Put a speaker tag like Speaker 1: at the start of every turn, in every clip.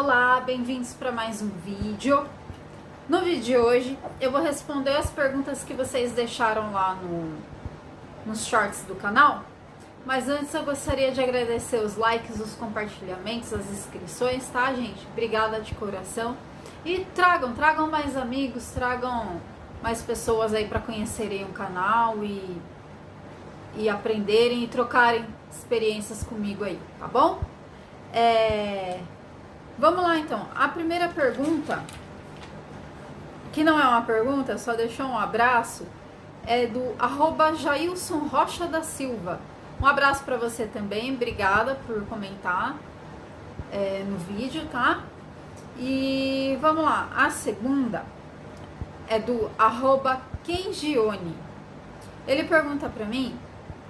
Speaker 1: Olá, bem-vindos para mais um vídeo. No vídeo de hoje eu vou responder as perguntas que vocês deixaram lá nos shorts do canal. Mas antes eu gostaria de agradecer os likes, os compartilhamentos, as inscrições, tá, gente? Obrigada de coração. E tragam mais amigos, tragam mais pessoas aí para conhecerem o canal e aprenderem e trocarem experiências comigo aí, tá bom? Vamos lá então. A primeira pergunta, que não é uma pergunta, só deixou um abraço, é do @Jailson Rocha da Silva. Um abraço para você também, obrigada por comentar no vídeo, tá? E vamos lá, a segunda é do @Kengione. Ele pergunta para mim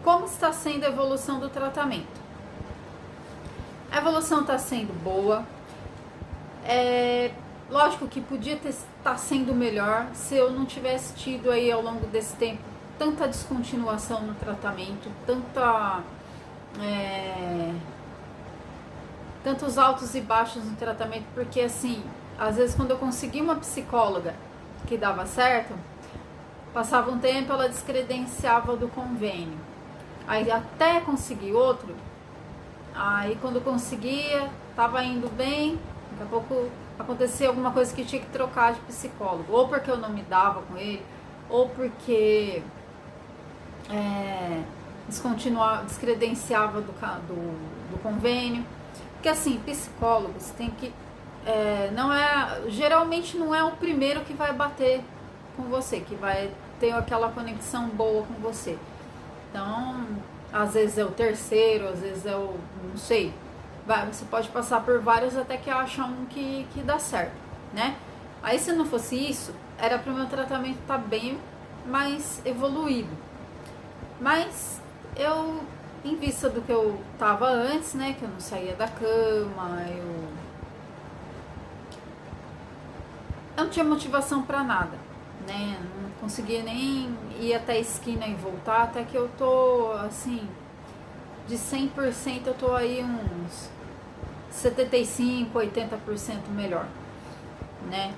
Speaker 1: como está sendo a evolução do tratamento. A evolução está sendo boa. Lógico que podia estar sendo melhor se eu não tivesse tido aí ao longo desse tempo tanta descontinuação no tratamento, tantos altos e baixos no tratamento, porque assim, às vezes quando eu consegui uma psicóloga que dava certo, passava um tempo, ela descredenciava do convênio, aí até conseguir outro, aí quando conseguia, tava indo bem, daqui a pouco acontecia alguma coisa que tinha que trocar de psicólogo, ou porque eu não me dava com ele, ou porque descredenciava do convênio. Porque assim, psicólogos tem que. Geralmente não é o primeiro que vai bater com você, que vai ter aquela conexão boa com você. Então, às vezes é o terceiro, às vezes é o. Não sei. Você pode passar por vários até que acha um que dá certo, né? Aí se não fosse isso, era para o meu tratamento estar bem mais evoluído. Mas eu, em vista do que eu tava antes, né? Que eu não saía da cama, eu não tinha motivação para nada, né? Não conseguia nem ir até a esquina e voltar, até que eu tô, assim, de 100% eu tô aí uns 75%, 80% melhor, né?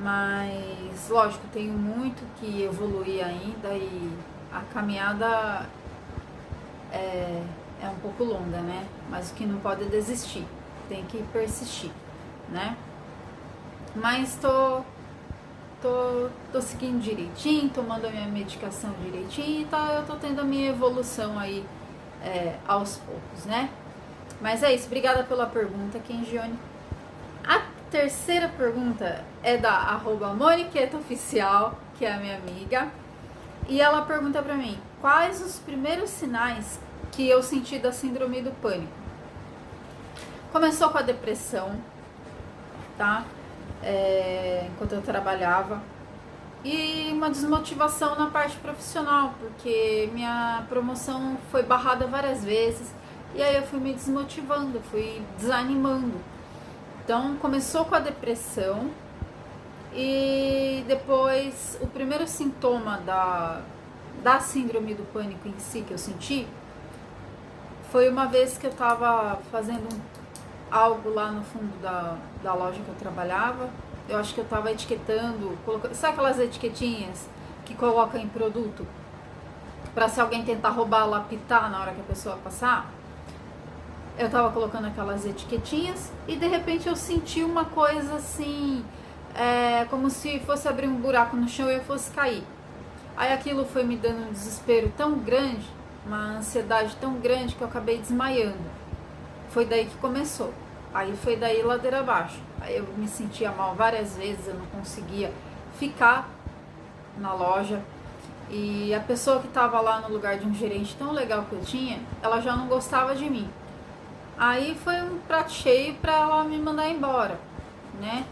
Speaker 1: Mas, lógico, tenho muito que evoluir ainda e a caminhada é um pouco longa, né? Mas o que não pode é desistir, tem que persistir, né? Mas tô seguindo direitinho, tomando a minha medicação direitinho, então eu tô tendo a minha evolução aí aos poucos, né? Mas é isso, obrigada pela pergunta, Kengione. A terceira pergunta é da @Moniquetaoficial, que é a minha amiga, e ela pergunta pra mim, quais os primeiros sinais que eu senti da síndrome do pânico? Começou com a depressão, tá? Enquanto eu trabalhava, e uma desmotivação na parte profissional, porque minha promoção foi barrada várias vezes, e aí eu fui me desmotivando, fui desanimando. Então começou com a depressão, e depois o primeiro sintoma da síndrome do pânico em si que eu senti foi uma vez que eu tava fazendo algo lá no fundo da loja que eu trabalhava. Eu acho que eu tava etiquetando, sabe aquelas etiquetinhas que colocam em produto pra se alguém tentar roubar, lapitar na hora que a pessoa passar? Eu tava colocando aquelas etiquetinhas e de repente eu senti uma coisa assim, como se fosse abrir um buraco no chão e eu fosse cair. Aí aquilo foi me dando um desespero tão grande, uma ansiedade tão grande, que eu acabei desmaiando. Foi daí que começou. Aí foi daí ladeira abaixo. Aí eu me sentia mal várias vezes, eu não conseguia ficar na loja. E a pessoa que estava lá no lugar de um gerente tão legal que eu tinha, ela já não gostava de mim. Aí foi um prato cheio para ela me mandar embora, né?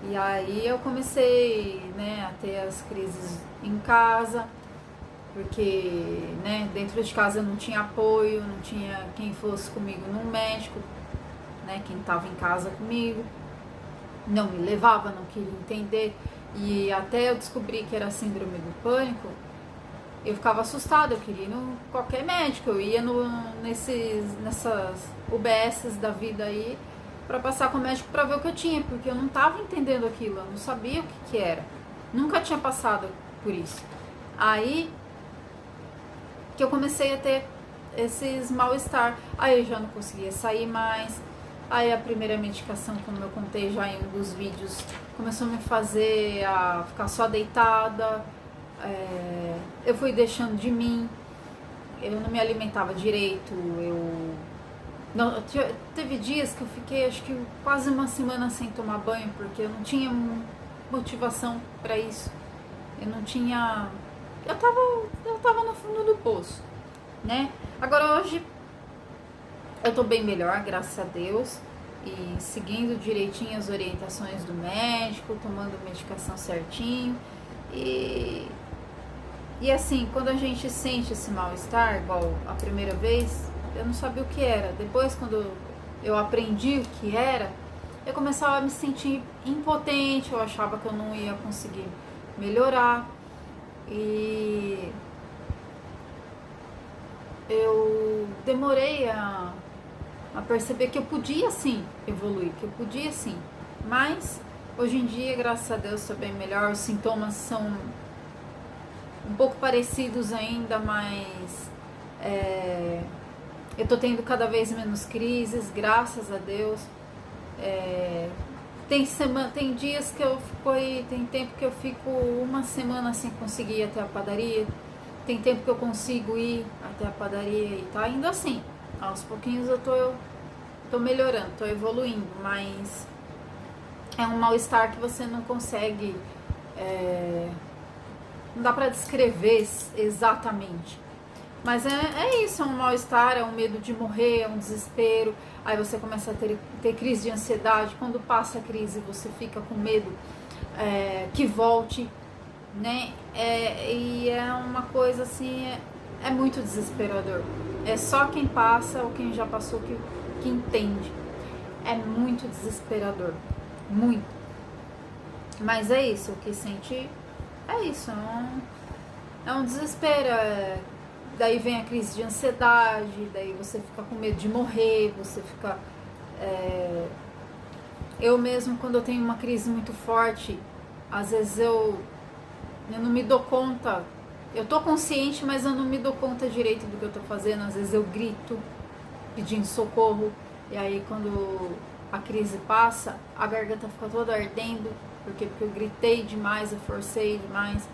Speaker 1: E aí eu comecei, né, a ter as crises em casa, porque, né, dentro de casa eu não tinha apoio, não tinha quem fosse comigo num médico, né, quem estava em casa comigo, não me levava, não queria entender, e até eu descobri que era síndrome do pânico, eu ficava assustada, eu queria ir no qualquer médico, eu ia nessas UBSs da vida aí, para passar com o médico para ver o que eu tinha, porque eu não estava entendendo aquilo, eu não sabia o que era. Nunca tinha passado por isso. Aí que eu comecei a ter esses mal-estar. Aí eu já não conseguia sair mais. Aí a primeira medicação, como eu contei já em um dos vídeos, começou a me fazer a ficar só deitada. Eu fui deixando de mim. Eu não me alimentava direito. Teve dias que eu fiquei, acho que quase uma semana sem tomar banho, porque eu não tinha motivação para isso. Eu não tinha... Eu tava no fundo do poço, né? Agora hoje eu tô bem melhor, graças a Deus, e seguindo direitinho as orientações do médico, tomando medicação certinho. E assim, quando a gente sente esse mal-estar, igual a primeira vez, eu não sabia o que era. Depois, quando eu aprendi o que era, eu começava a me sentir impotente, eu achava que eu não ia conseguir melhorar. E eu demorei a perceber que eu podia sim evoluir, que eu podia sim. Mas hoje em dia, graças a Deus, estou bem melhor. Os sintomas são um pouco parecidos ainda, mas eu tô tendo cada vez menos crises, graças a Deus. Tem dias que eu fico aí, tem tempo que eu fico uma semana sem conseguir ir até a padaria, tem tempo que eu consigo ir até a padaria e tá indo assim. Aos pouquinhos eu tô melhorando, tô evoluindo, mas é um mal-estar que você não consegue, não dá pra descrever exatamente. Mas é isso, é um mal-estar, é um medo de morrer, é um desespero. Aí você começa a ter crise de ansiedade. Quando passa a crise, você fica com medo que volte, né? E é uma coisa assim, é muito desesperador. É só quem passa ou quem já passou que entende. É muito desesperador, muito. Mas é isso, o que sente é isso, é um desespero. Daí vem a crise de ansiedade, daí você fica com medo de morrer, você fica... Eu mesmo, quando eu tenho uma crise muito forte, às vezes eu não me dou conta, eu tô consciente, mas eu não me dou conta direito do que eu tô fazendo. Às vezes eu grito, pedindo socorro, e aí quando a crise passa, a garganta fica toda ardendo, porque eu gritei demais, eu forcei demais.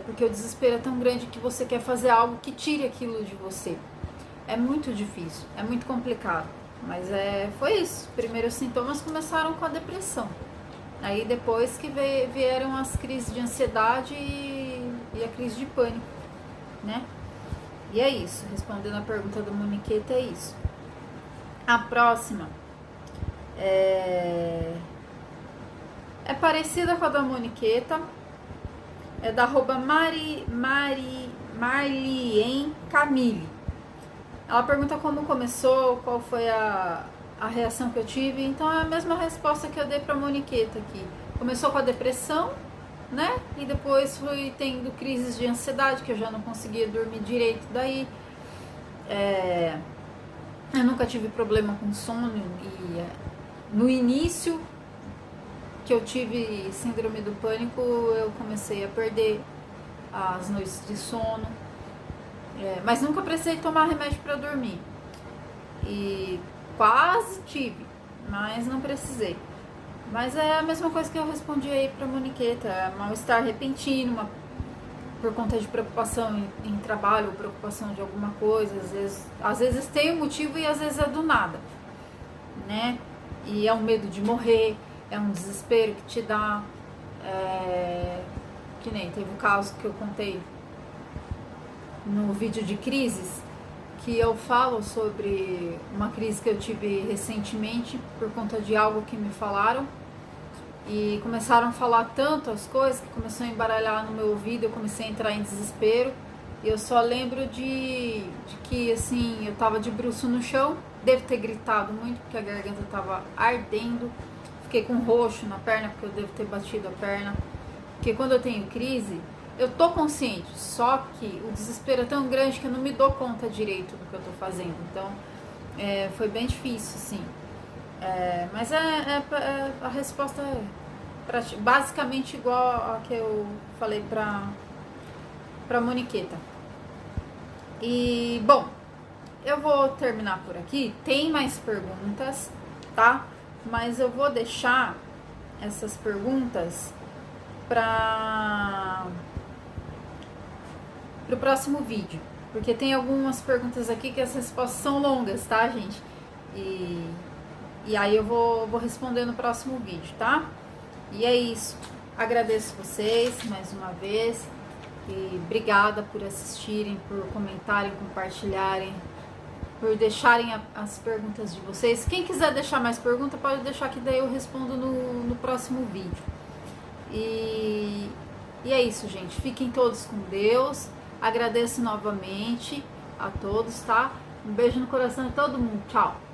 Speaker 1: Porque o desespero é tão grande que você quer fazer algo que tire aquilo de você. É muito difícil, é muito complicado. Mas foi isso. Primeiro os sintomas começaram com a depressão. Aí depois que vieram as crises de ansiedade e a crise de pânico, né? E é isso. Respondendo a pergunta da Moniqueta, é isso. A próxima é parecida com a da Moniqueta. É da Marlien Camille. Ela pergunta como começou, qual foi a reação que eu tive. Então é a mesma resposta que eu dei pra Moniqueta aqui. Começou com a depressão, né? E depois fui tendo crises de ansiedade, que eu já não conseguia dormir direito daí. Eu nunca tive problema com sono e no início que eu tive síndrome do pânico, eu comecei a perder as noites de sono, mas nunca precisei tomar remédio para dormir. E quase tive, mas não precisei. Mas é a mesma coisa que eu respondi aí pra Moniqueta, mal-estar repentino, por conta de preocupação em trabalho, ou preocupação de alguma coisa. Às vezes tem um motivo e às vezes é do nada, né? E é um medo de morrer, é um desespero que te dá, que nem teve um caso que eu contei no vídeo de crises, que eu falo sobre uma crise que eu tive recentemente por conta de algo que me falaram, e começaram a falar tanto as coisas que começou a embaralhar no meu ouvido, eu comecei a entrar em desespero, e eu só lembro de que assim, eu tava de bruço no chão, devo ter gritado muito porque a garganta tava ardendo. Fiquei com roxo na perna, porque eu devo ter batido a perna. Porque quando eu tenho crise, eu tô consciente, só que o desespero é tão grande que eu não me dou conta direito do que eu tô fazendo. Então, foi bem difícil, assim. Mas a resposta é basicamente igual a que eu falei pra Moniqueta. E, bom, eu vou terminar por aqui. Tem mais perguntas, tá? Mas eu vou deixar essas perguntas para o próximo vídeo, porque tem algumas perguntas aqui que as respostas são longas, tá, gente? E aí eu vou responder no próximo vídeo, tá? E é isso. Agradeço vocês mais uma vez e obrigada por assistirem, por comentarem, compartilharem, por deixarem as perguntas de vocês. Quem quiser deixar mais pergunta, pode deixar que daí eu respondo no próximo vídeo. E é isso, gente. Fiquem todos com Deus. Agradeço novamente a todos, tá? Um beijo no coração de todo mundo. Tchau!